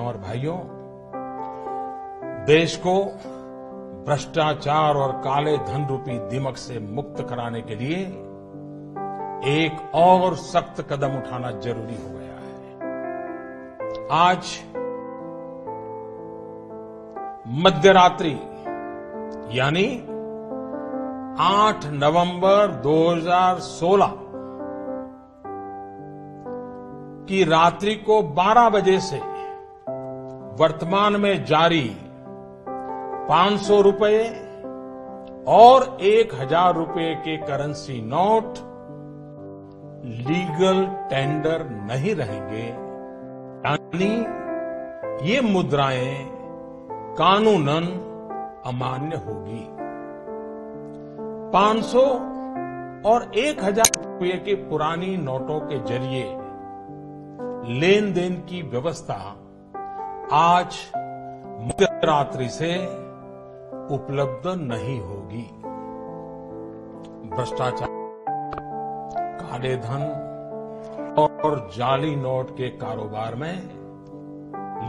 बहनों और भाइयों, देश को भ्रष्टाचार और काले धन रूपी दीमक से मुक्त कराने के लिए एक और सख्त कदम उठाना जरूरी हो गया है। आज मध्यरात्रि यानी 8 नवंबर 2016 की रात्रि को 12 बजे से वर्तमान में जारी 500 रुपए और 1000 रुपए के करेंसी नोट लीगल टेंडर नहीं रहेंगे, यानी ये मुद्राएं कानूनन अमान्य होगी। 500 और 1000 रुपए के पुरानी नोटों के जरिए लेन देन की व्यवस्था आज मध्यरात्रि से उपलब्ध नहीं होगी। भ्रष्टाचार, काले धन और जाली नोट के कारोबार में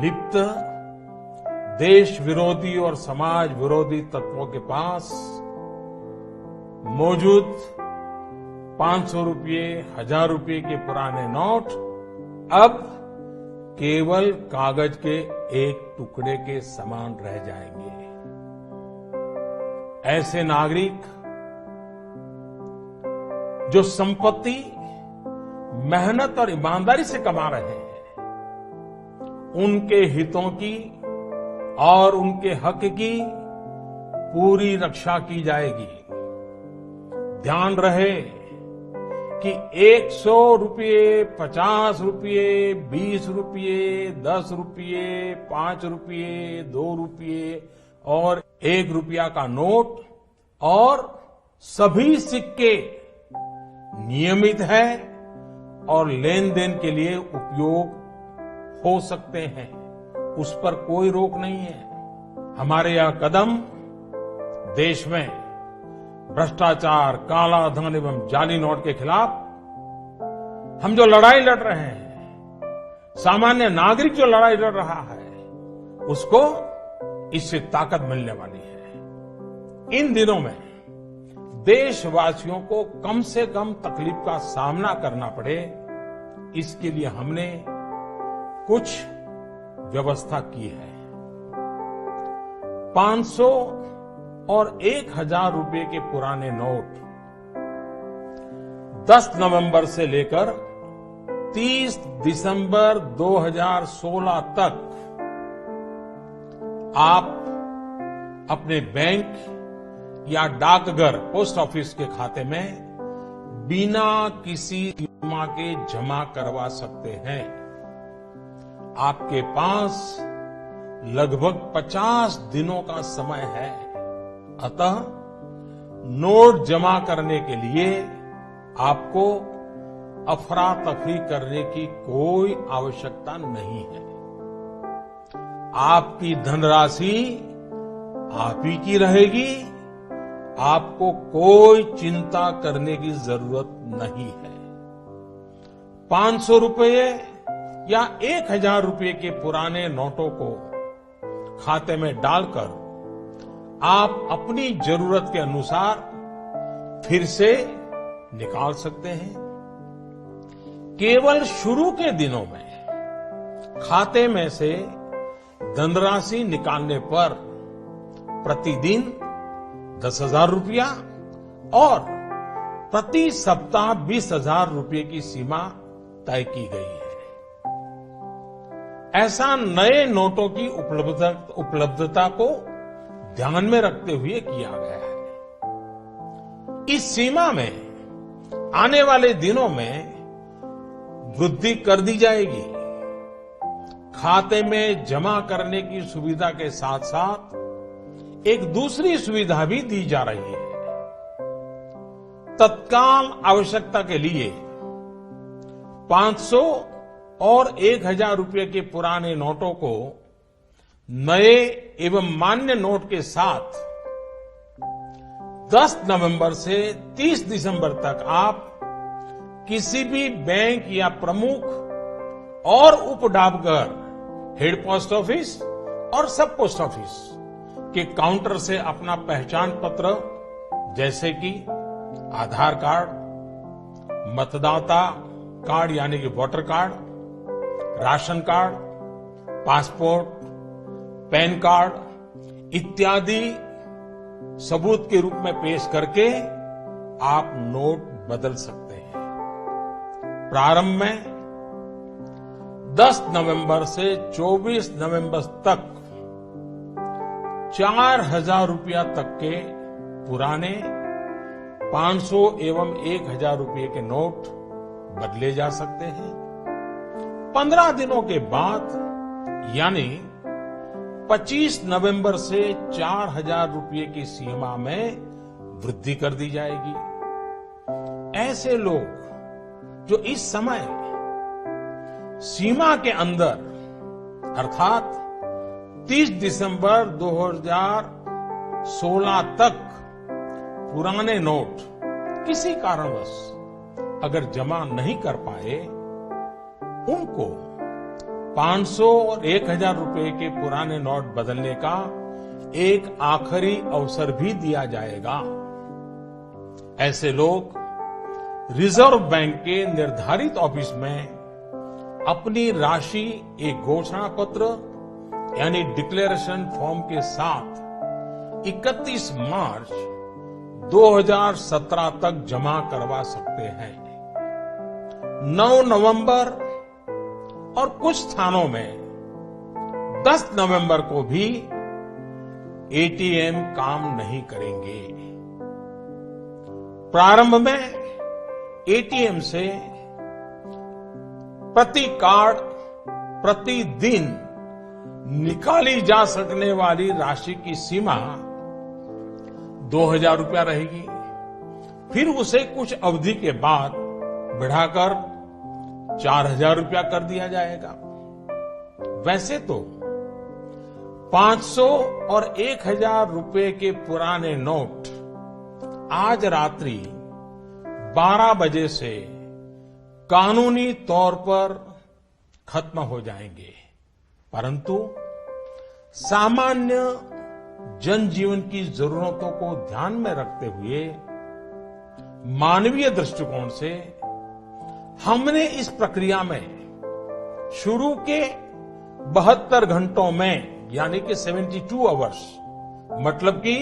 लिप्त देश विरोधी और समाज विरोधी तत्वों के पास मौजूद 500 रुपये, 1000 रुपये के पुराने नोट अब केवल कागज के एक टुकड़े के समान रह जाएंगे। ऐसे नागरिक जो संपत्ति मेहनत और ईमानदारी से कमा रहे हैं, उनके हितों की और उनके हक की पूरी रक्षा की जाएगी। ध्यान रहे कि 100 रुपये, 50 रुपये, 20 रुपये, 10 रुपये, 5 रुपये, 2 रुपये और 1 रुपया का नोट और सभी सिक्के नियमित है और लेन देन के लिए उपयोग हो सकते हैं, उस पर कोई रोक नहीं है। हमारे यह कदम देश में भ्रष्टाचार, काला धन एवं जाली नोट के खिलाफ हम जो लड़ाई लड़ रहे हैं, सामान्य नागरिक जो लड़ाई लड़ रहा है, उसको इससे ताकत मिलने वाली है। इन दिनों में देशवासियों को कम से कम तकलीफ का सामना करना पड़े, इसके लिए हमने कुछ व्यवस्था की है। 500 और 1000 रुपए के पुराने नोट 10 नवंबर से लेकर 30 दिसंबर 2016 तक आप अपने बैंक या डाकघर, पोस्ट ऑफिस के खाते में बिना किसी सीमा के जमा करवा सकते हैं। आपके पास लगभग 50 दिनों का समय है, अतः नोट जमा करने के लिए आपको अफरा तफरी करने की कोई आवश्यकता नहीं है। आपकी धनराशि आप ही की रहेगी, आपको कोई चिंता करने की जरूरत नहीं है। 500 रुपये या 1000 रुपये के पुराने नोटों को खाते में डालकर आप अपनी जरूरत के अनुसार फिर से निकाल सकते हैं। केवल शुरू के दिनों में खाते में से धनराशि निकालने पर प्रतिदिन 10,000 रुपया और प्रति सप्ताह 20,000 रुपये की सीमा तय की गई है। ऐसा नए नोटों की उपलब्धता को ध्यान में रखते हुए किया गया है। इस सीमा में आने वाले दिनों में वृद्धि कर दी जाएगी। खाते में जमा करने की सुविधा के साथ साथ एक दूसरी सुविधा भी दी जा रही है। तत्काल आवश्यकता के लिए 500 और 1000 रुपये के पुराने नोटों को नए एवं मान्य नोट के साथ 10 नवंबर से 30 दिसंबर तक आप किसी भी बैंक या प्रमुख और उप डाकघर हेड पोस्ट ऑफिस और सब पोस्ट ऑफिस के काउंटर से अपना पहचान पत्र जैसे कि आधार कार्ड, मतदाता कार्ड यानी कि voter card, ration card, passport, pan card इत्यादि सबूत के रूप में पेश करके आप नोट बदल सकते हैं। प्रारंभ में 10 नवंबर से 24 नवंबर तक 4,000 रुपया तक के पुराने 500 एवं 1,000 रुपये के नोट बदले जा सकते हैं। 15 दिनों के बाद यानी 25 नवंबर से 4,000 रुपये की सीमा में वृद्धि कर दी जाएगी। ऐसे लोग जो इस समय सीमा के अंदर अर्थात 30 दिसंबर 2016 तक पुराने नोट किसी कारणवश अगर जमा नहीं कर पाए, उनको 500 और 1,000 रुपए के पुराने नोट बदलने का एक आखिरी अवसर भी दिया जाएगा। ऐसे लोग रिजर्व बैंक के निर्धारित ऑफिस में अपनी राशि एक घोषणा पत्र यानी डिक्लेरेशन फॉर्म के साथ 31 मार्च 2017 तक जमा करवा सकते हैं। 9 नवंबर और कुछ स्थानों में 10 नवंबर को भी एटीएम काम नहीं करेंगे। प्रारंभ में एटीएम से प्रति कार्ड प्रतिदिन निकाली जा सकने वाली राशि की सीमा 2,000 रुपया रहेगी। फिर उसे कुछ अवधि के बाद बढ़ाकर 4,000 रुपया कर दिया जाएगा। वैसे तो 500 और 1,000 रुपए के पुराने नोट आज रात्रि 12 बजे से कानूनी तौर पर खत्म हो जाएंगे, परंतु सामान्य जनजीवन की जरूरतों को ध्यान में रखते हुए मानवीय दृष्टिकोण से हमने इस प्रक्रिया में शुरू के 72 घंटों में यानी कि 72 आवर्स मतलब कि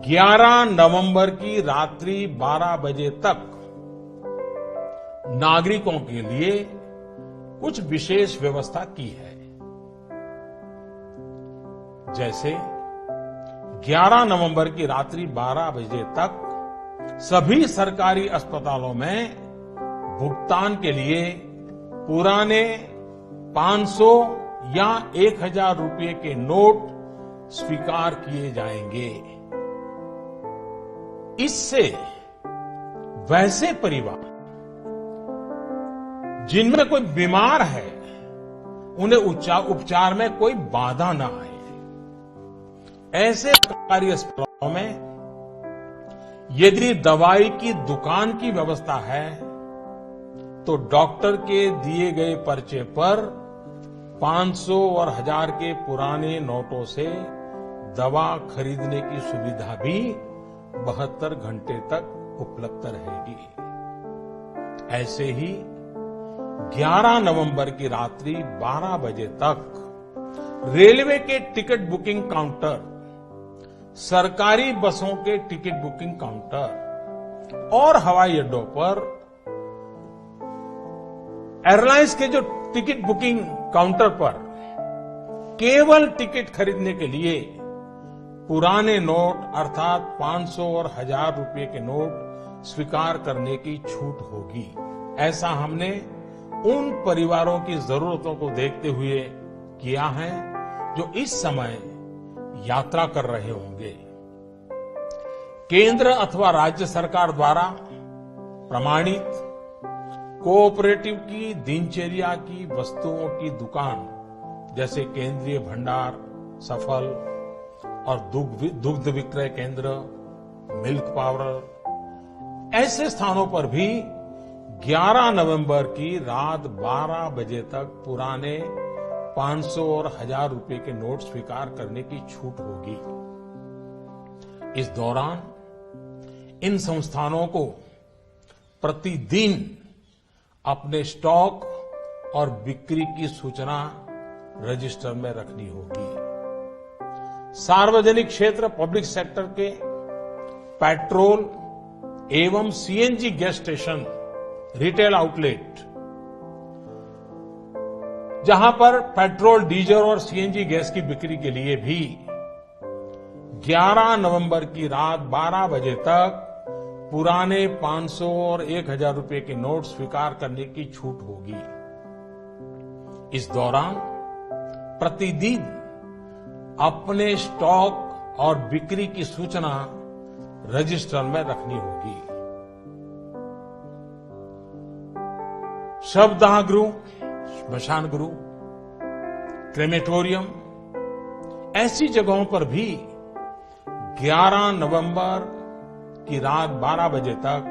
11 नवंबर की रात्रि 12 बजे तक नागरिकों के लिए कुछ विशेष व्यवस्था की है। जैसे 11 नवंबर की रात्रि 12 बजे तक सभी सरकारी अस्पतालों में भुगतान के लिए पुराने 500 या 1,000 रुपये के नोट स्वीकार किए जाएंगे। इससे वैसे परिवार जिनमें कोई बीमार है उन्हें उपचार में कोई बाधा न आए। ऐसे सरकारी अस्पतालों में यदि दवाई की दुकान की व्यवस्था है तो डॉक्टर के दिए गए पर्चे पर 500 और 1,000 के पुराने नोटों से दवा खरीदने की सुविधा भी 72 घंटे तक उपलब्ध रहेगी। ऐसे ही 11 नवंबर की रात्रि 12 बजे तक रेलवे के टिकट बुकिंग काउंटर, सरकारी बसों के टिकट बुकिंग काउंटर और हवाई अड्डों पर एयरलाइंस के जो टिकट बुकिंग काउंटर पर केवल टिकट खरीदने के लिए पुराने नोट अर्थात 500 और 1,000 रुपये के नोट स्वीकार करने की छूट होगी। ऐसा हमने उन परिवारों की जरूरतों को देखते हुए किया है जो इस समय यात्रा कर रहे होंगे। केंद्र अथवा राज्य सरकार द्वारा प्रमाणित कोऑपरेटिव की दिनचर्या की वस्तुओं की दुकान जैसे केंद्रीय भंडार, सफल और दुग्ध विक्रय केंद्र, मिल्क पाउडर, ऐसे स्थानों पर भी 11 नवंबर की रात 12 बजे तक पुराने 500 और 1000 रुपए के नोट स्वीकार करने की छूट होगी। इस दौरान इन संस्थानों को प्रतिदिन अपने स्टॉक और बिक्री की सूचना रजिस्टर में रखनी होगी। सार्वजनिक क्षेत्र पब्लिक सेक्टर के पेट्रोल एवं CNG gas station, retail outlet, जहां पर पेट्रोल, डीजल और सीएनजी गैस की बिक्री के लिए भी 11 नवंबर की रात 12 बजे तक पुराने 500 और 1000 रुपए के नोट स्वीकार करने की छूट होगी। इस दौरान प्रतिदिन अपने स्टॉक और बिक्री की सूचना रजिस्टर में रखनी होगी। शवदाह गृह, स्मशान गृह, क्रेमेटोरियम, ऐसी जगहों पर भी 11 नवंबर की रात 12 बजे तक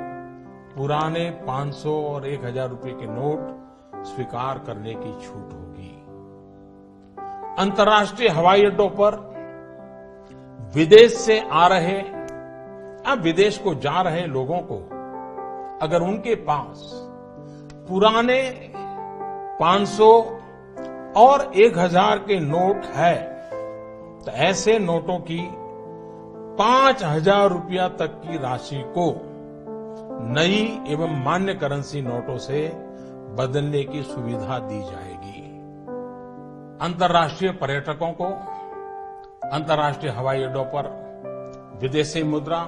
पुराने 500 और 1000 रुपए के नोट स्वीकार करने की छूट होगी। अंतर्राष्ट्रीय हवाई अड्डों पर विदेश से आ रहे या विदेश को जा रहे लोगों को अगर उनके पास पुराने 500 और 1000 के नोट है तो ऐसे नोटों की 5000 रुपया तक की राशि को नई एवं मान्य करेंसी नोटों से बदलने की सुविधा दी जाएगी। अंतर्राष्ट्रीय पर्यटकों को अंतर्राष्ट्रीय हवाई अड्डों पर विदेशी मुद्रा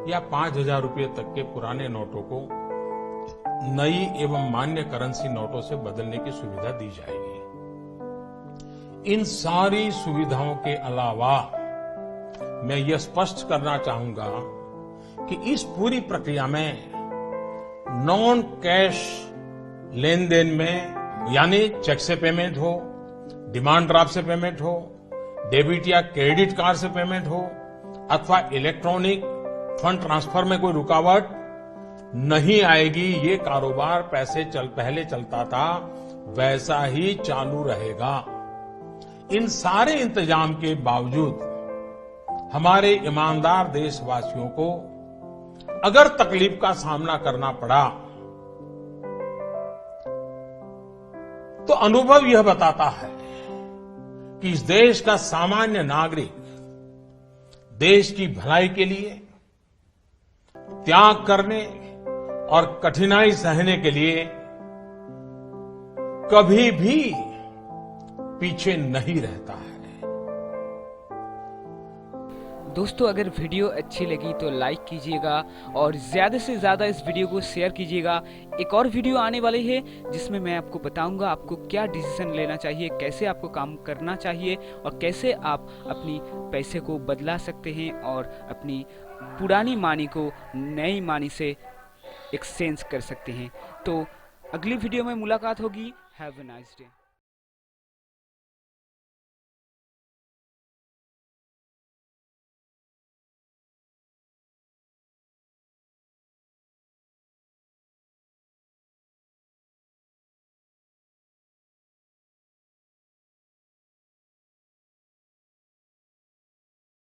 या 5000 रुपये तक के पुराने नोटों को नई एवं मान्य करेंसी नोटों से बदलने की सुविधा दी जाएगी। इन सारी सुविधाओं के अलावा मैं यह स्पष्ट करना चाहूंगा कि इस पूरी प्रक्रिया में नॉन कैश लेन देन में, यानी चेक से पेमेंट हो, डिमांड ड्राफ्ट से पेमेंट हो, डेबिट या क्रेडिट कार्ड से पेमेंट हो अथवा इलेक्ट्रॉनिक फंड ट्रांसफर में कोई रुकावट नहीं आएगी। ये कारोबार पहले चलता था वैसा ही चालू रहेगा। इन सारे इंतजाम के बावजूद हमारे ईमानदार देशवासियों को अगर तकलीफ का सामना करना पड़ा तो अनुभव यह बताता है कि इस देश का सामान्य नागरिक देश की भलाई के लिए त्याग करने और कठिनाई सहने के लिए कभी भी पीछे नहीं रहता है। दोस्तों, अगर वीडियो अच्छी लगी तो लाइक कीजिएगा और ज़्यादा से ज़्यादा इस वीडियो को शेयर कीजिएगा। एक और वीडियो आने वाली है जिसमें मैं आपको बताऊंगा आपको क्या डिसीजन लेना चाहिए, कैसे आपको काम करना चाहिए और कैसे आप अपनी पैसे को बदला सकते हैं और अपनी पुरानी मानी को नई मानी से एक्सचेंज कर सकते हैं। तो अगली वीडियो में मुलाकात होगी। Have a nice day.